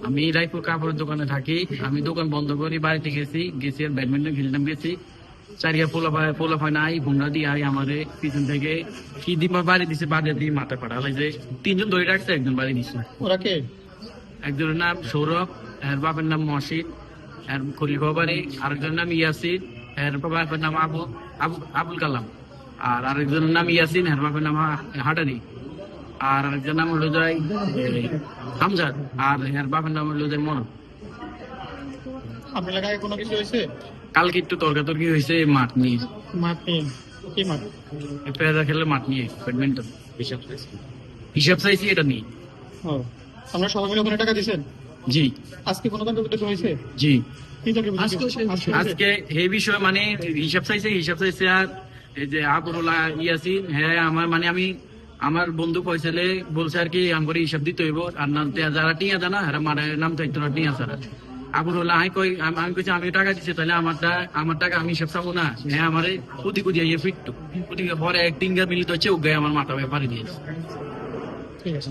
আমি রায়পুর কাপড়ের দোকানে থাকি। আমি দোকান বন্ধ করি, বাড়িতে গেছি আর ব্যাডমিন্টন খেলতাম গেছি। চারিয়া পোলা নাই ঘুমরা দিয়ে আই আমারে পিছন থেকে কি দিবা বাড়ি দিছে, বাড়ি দিয়ে মাথা ফাটা লাগছে। তিনজন ধরে রাখছে, একজন বাড়ি দিছে। ওরা কে? একজনের নাম সৌরভ, এর বাপের নাম মসিদ, এর খলিফা বাড়ি। আরেকজনের নাম ইয়াসিন, এর বাপের নাম আবুল কালাম। আর আরেকজনের নাম ইয়াসিন, এর বাপের নাম হাটারি। আর আরেকজন নাম হলো যায় হামজাদ, আর এর বাপের নাম হলো যায় মনন। আপনার এলাকায় কোনো কিছু হয়েছে? কালকে একটু তর্কাতর্কি হয়েছে মাঠ নিয়ে। মাঠ নিয়ে? কি মাঠ? পেয়াদা খেলে মাঠ নিয়ে ব্যাডমিন্টন হিসাব চাইছি এটা নিয়ে। ও, আপনারা সবাই মিলে ওখানে টাকা দিয়েছেন? জি আজকে কোনো দাবি উদ্যোগ হয়েছে? জি। কি চাকরি আজকে? আজকে এই বিষয়ে মানে হিসাব চাইছে। আর এই যে আবরুল্লাহ ইয়াসিন, হ্যাঁ আমার মানে আমার বন্ধু পয়সালে বলছে আর কি আমার হিসাব দিতে হইব। আর নাম যারা টিয়া জানা হ্যাঁ মানে নাম চাইতো না টিয়া ছাড়া। আবরুল্লাহ আমি কইছি আমি টাকা দিচ্ছি, তাহলে আমার টাকা আমি হিসাব চাবো না। হ্যাঁ আমার কুদি ইয়ে ফিটতো কুদি পরে এক টিঙ্গার মিলিত হচ্ছে, ও গায়ে আমার মাথা ব্যাপারে দিয়েছে। ঠিক আছে।